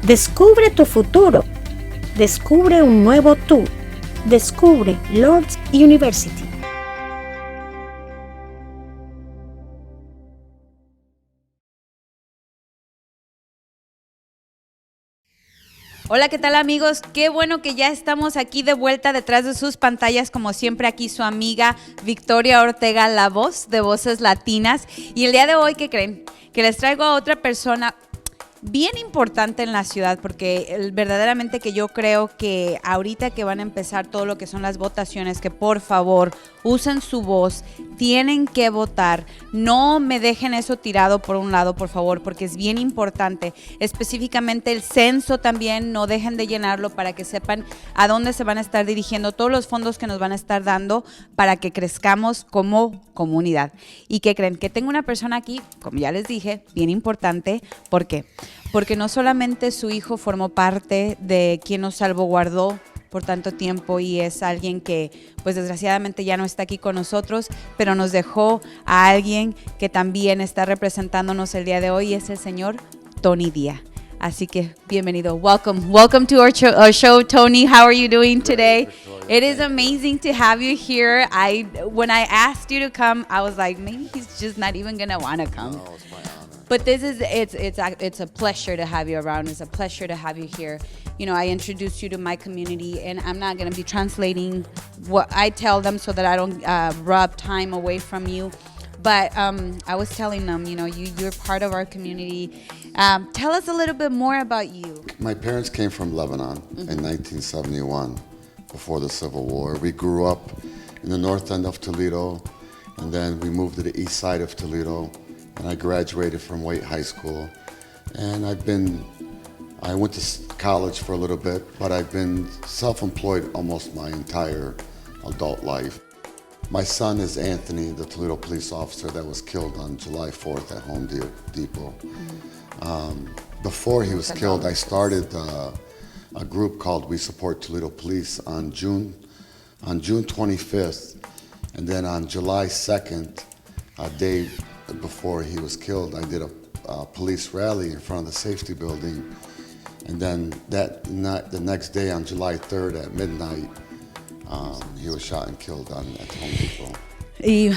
Descubre tu futuro. Descubre un nuevo tú. Descubre Lourdes University. Hola, ¿qué tal amigos? Qué bueno que ya estamos aquí de vuelta detrás de sus pantallas, como siempre aquí su amiga Victoria Ortega, la voz de Voces Latinas. Y el día de hoy, ¿qué creen? Que les traigo a otra persona bien importante en la ciudad, porque verdaderamente que yo creo que ahorita que van a empezar todo lo que son las votaciones, que por favor usen su voz, tienen que votar, no me dejen eso tirado por un lado, por favor, porque es bien importante, específicamente el censo también, no dejen de llenarlo para que sepan a dónde se van a estar dirigiendo todos los fondos que nos van a estar dando para que crezcamos como comunidad. ¿Y qué creen? Que tengo una persona aquí, como ya les dije, bien importante. ¿Por qué? Porque no solamente su hijo formó parte de quien nos salvaguardó por tanto tiempo y es alguien que pues desgraciadamente ya no está aquí con nosotros, pero nos dejó a alguien que también está representándonos el día de hoy y es el señor Tony Díaz. Así que bienvenido. Welcome to our show, Tony. How are you doing today? It is amazing to have you here. When I asked you to come, I was like, maybe he's just not even gonna want to come. No, it's my honor. But it's a pleasure to have you around. It's a pleasure to have you here. You know, I introduced you to my community, and I'm not going to be translating what I tell them so that I don't rub time away from you. But I was telling them, you know, you're part of our community. Tell us a little bit more about you. My parents came from Lebanon in 1971, before the Civil War. We grew up in the north end of Toledo, and then we moved to the east side of Toledo, and I graduated from Wake High School. And I went to college for a little bit, but I've been self-employed almost my entire adult life. My son is Anthony, the Toledo police officer that was killed on July 4th at Home Depot. Before he was killed, I started a group called We Support Toledo Police on June 25th, and then on July 2nd, a day before he was killed, I did a police rally in front of the safety building. And then the next day, on July 3rd at midnight, he was shot and killed at Home Depot.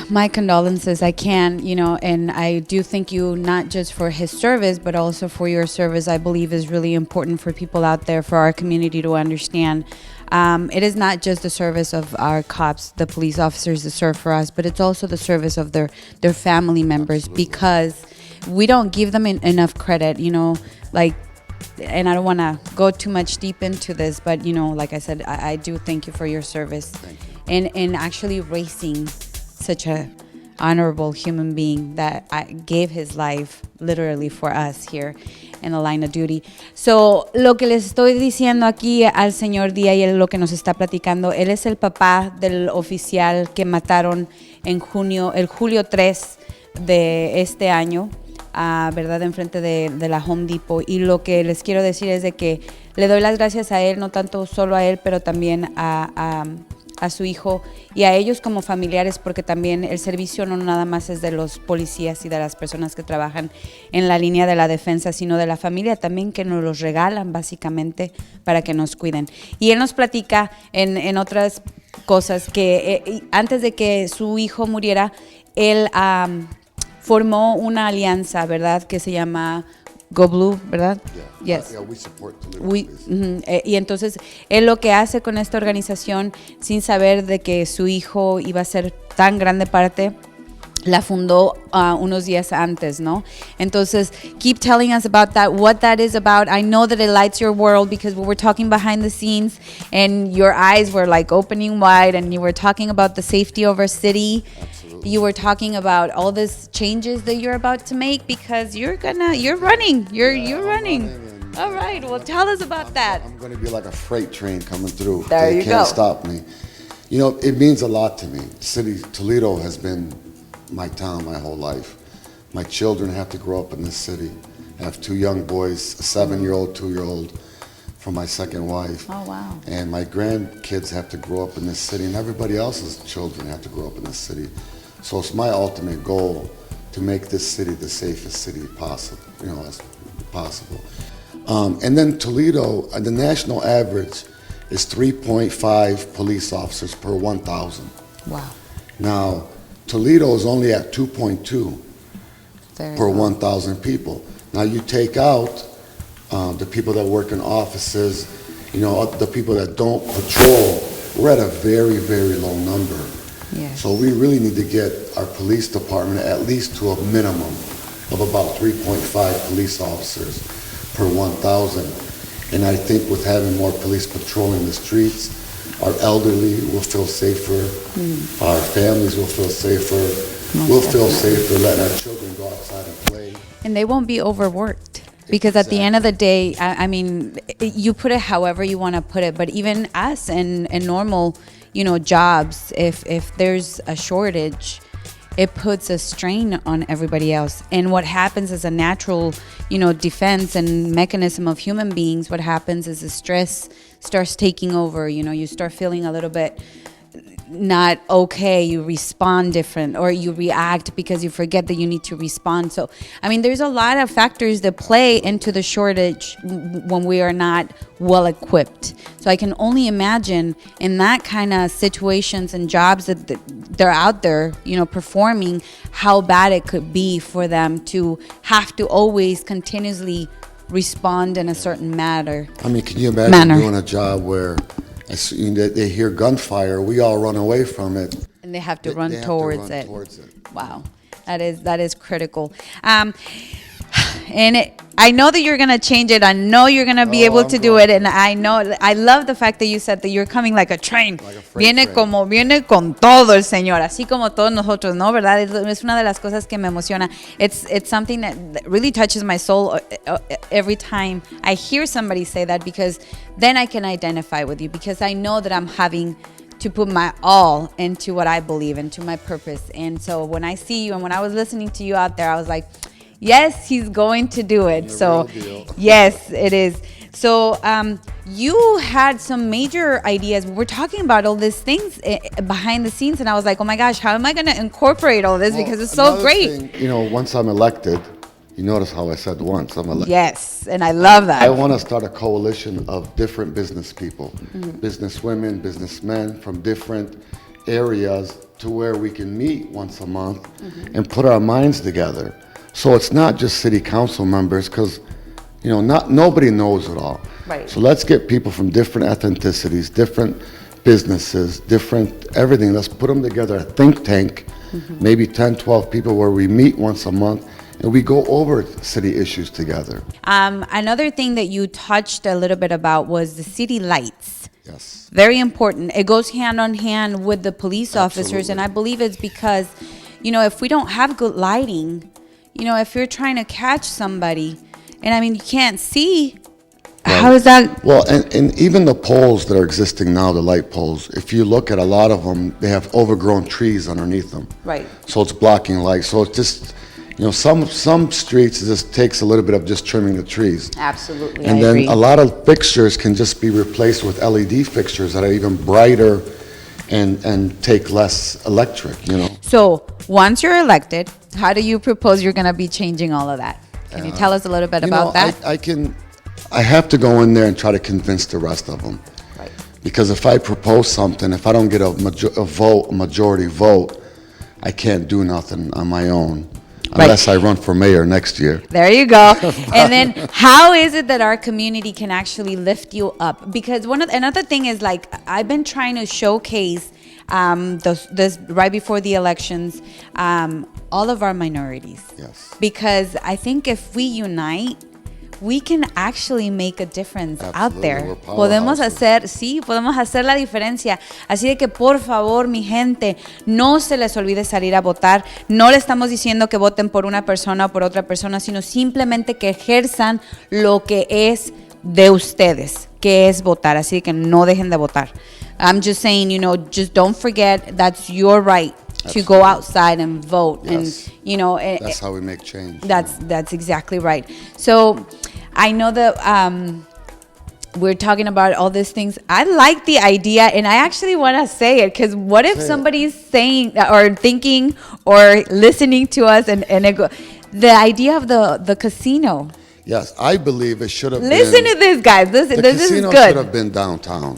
My condolences. I can, you know, and I do thank you not just for his service, but also for your service. I believe is really important for people out there, for our community to understand. It is not just the service of our cops, the police officers that serve for us, but it's also the service of their family members. Absolutely. Because we don't give them enough credit, you know, like, and I don't want to go too much deep into this, but, you know, like I said, I do thank you for your service. Thank you. And actually raising such a honorable human being that gave his life literally for us here in the line of duty. So, lo que les estoy diciendo aquí al señor Díaz y lo que nos está platicando, él es el papá del oficial que mataron en el julio 3 de este año. ¿Verdad? Enfrente de la Home Depot. Y lo que les quiero decir es de que le doy las gracias a él, no tanto solo a él, pero también a su hijo y a ellos como familiares, porque también el servicio no nada más es de los policías y de las personas que trabajan en la línea de la defensa, sino de la familia también, que nos los regalan básicamente para que nos cuiden. Y él nos platica en otras cosas que antes de que su hijo muriera, él formó una alianza, ¿verdad? Que se llama Go Blue, ¿verdad? Yeah. Yes. Yeah, we support Toledo Police. Y entonces, él lo que hace con esta organización, sin saber de que su hijo iba a ser tan grande parte, la fundó unos días antes, ¿no? Entonces, keep telling us about that, what that is about. I know that it lights your world because we were talking behind the scenes and your eyes were like opening wide and you were talking about the safety of our city. Absolutely. You were talking about all these changes that you're about to make because you're running. You're running. All right, well, tell us about that. I'm going to be like a freight train coming through. There They you can't go. stop me. You know, it means a lot to me. Toledo has been my town my whole life. My children have to grow up in this city. I have two young boys, a 7-year-old, 2-year-old from my second wife. Oh, wow. And my grandkids have to grow up in this city, and everybody else's children have to grow up in this city. So it's my ultimate goal to make this city the safest city possible, as possible. And then Toledo, the national average is 3.5 police officers per 1,000. Wow. Now, Toledo is only at 2.2 Very per low. 1,000 people. Now, you take out the people that work in offices, the people that don't patrol, we're at a very, very low number. Yes. So we really need to get our police department at least to a minimum of about 3.5 police officers per 1,000. And I think with having more police patrolling the streets, our elderly will feel safer, our families will feel safer, we'll feel safer letting our children go outside and play. And they won't be overworked. Because at the end of the day, I mean, you put it however you want to put it, but even us in normal, jobs, if there's a shortage, it puts a strain on everybody else. And what happens is a natural, defense and mechanism of human beings. What happens is the stress starts taking over. You start feeling a little bit not okay, you respond different, or you react because you forget that you need to respond. So, I mean, there's a lot of factors that play into the shortage when we are not well equipped. So I can only imagine in that kind of situations and jobs that they're out there, performing, how bad it could be for them to have to always continuously respond in a certain manner. I mean, can you imagine doing a job where they hear gunfire, we all run away from it. And they have to run They have towards to run it. towards it. Wow, that is critical. And I know that you're gonna change it. I know you're gonna be able I'm to do going it. And I love the fact that you said that you're coming like a train. Like a freight train. Viene con todo el Señor, así como todos nosotros, ¿no? ¿Verdad? Es una de las cosas que me emociona. It's something that really touches my soul every time I hear somebody say that, because then I can identify with you, because I know that I'm having to put my all into what I believe, into my purpose. And so when I see you and when I was listening to you out there, I was like, yes, he's going to do it. So, real deal. yes, it is. So, you had some major ideas. We're talking about all these things behind the scenes, and I was like, oh my gosh, how am I going to incorporate all this? Because it's so Another great. thing, once I'm elected, you notice how I said once I'm elected. Yes, and I love that. I want to start a coalition of different business people, business women, businessmen from different areas, to where we can meet once a month and put our minds together. So it's not just city council members, because nobody knows it all. Right. So let's get people from different ethnicities, different businesses, different everything. Let's put them together, a think tank, maybe 10, 12 people, where we meet once a month and we go over city issues together. Another thing that you touched a little bit about was the city lights. Yes. Very important. It goes hand on hand with the police officers, and Absolutely. I believe it's because, if we don't have good lighting, if you're trying to catch somebody, and I mean, you can't see, how is that? Well, and even the poles that are existing now, the light poles, if you look at a lot of them, they have overgrown trees underneath them. Right. So it's blocking light. So it's just, some streets, it just takes a little bit of just trimming the trees. Absolutely, And I then agree. a lot of fixtures can just be replaced with LED fixtures that are even brighter and take less electric, So, once you're elected, how do you propose you're going to be changing all of that? Can you tell us a little bit about that? I have to go in there and try to convince the rest of them. Right. Because if I propose something, if I don't get a majority vote, I can't do nothing on my own. Unless I run for mayor next year. There you go. And then how is it that our community can actually lift you up? Because another thing is, like, I've been trying to showcase this right before the elections, all of our minorities. Yes. Because I think if we unite, we can actually make a difference out Absolutely, there. we're Podemos powerhouses. podemos hacer la diferencia. Así de que, por favor, mi gente, no se les olvide salir a votar. No le estamos diciendo que voten por una persona o por otra persona, sino simplemente que ejerzan lo que es de ustedes, que es votar. Así que no dejen de votar. I'm just saying, just don't forget that's your right to go outside and vote. Yes. And, That's how we make change. that's exactly right. So I know that we're talking about all these things. I like the idea, and I actually want to say it, because what if Say it. somebody's saying or thinking or listening to us and the idea of the casino? Yes, I believe it should have Listen been. to this, guys. This The is casino should have good. been downtown,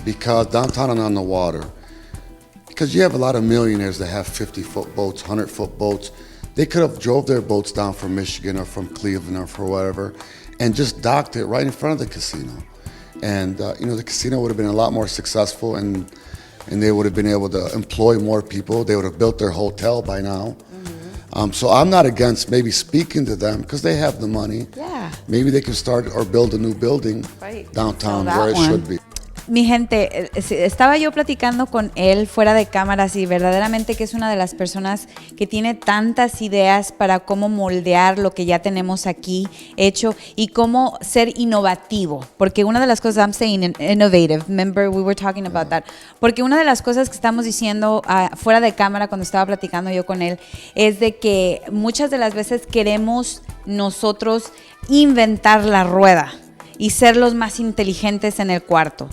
because downtown and on the water. Because you have a lot of millionaires that have 50-foot boats, 100-foot boats. They could have drove their boats down from Michigan or from Cleveland or for whatever, and just docked it right in front of the casino. And the casino would have been a lot more successful, and they would have been able to employ more people. They would have built their hotel by now. So I'm not against maybe speaking to them because they have the money. Yeah. Maybe they can start or build a new building Right. downtown So that where it one. should be. Mi gente, estaba yo platicando con él fuera de cámaras y verdaderamente que es una de las personas que tiene tantas ideas para cómo moldear lo que ya tenemos aquí hecho y cómo ser innovativo. Porque una de las cosas, I'm saying innovative, remember we were talking about that. Porque una de las cosas que estamos diciendo fuera de cámara cuando estaba platicando yo con él es de que muchas de las veces queremos nosotros inventar la rueda y ser los más inteligentes en el cuarto.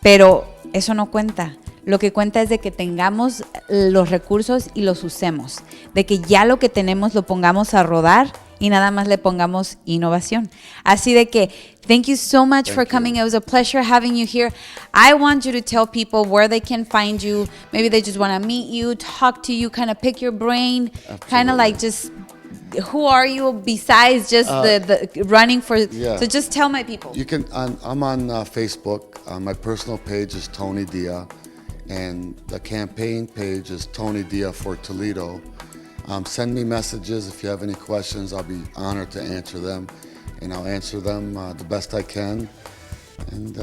Pero eso no cuenta. Lo que cuenta es de que tengamos los recursos y los usemos. De que ya lo que tenemos lo pongamos a rodar y nada más le pongamos innovación. Así de que, thank you so much for coming. It was a pleasure having you here. I want you to tell people where they can find you. Maybe they just want to meet you, talk to you, kind of pick your brain, kind of like just... Who are you besides just the running for? Yeah. So just tell my people. You can. I'm on Facebook. My personal page is Tony Dia, and the campaign page is Tony Dia for Toledo. Send me messages if you have any questions. I'll be honored to answer them, and I'll answer them the best I can. And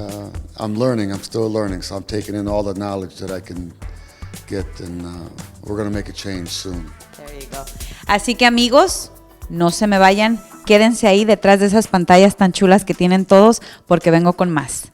I'm learning. I'm still learning, so I'm taking in all the knowledge that I can get, and we're gonna make a change soon. There you go. Así que amigos, no se me vayan, quédense ahí detrás de esas pantallas tan chulas que tienen todos porque vengo con más.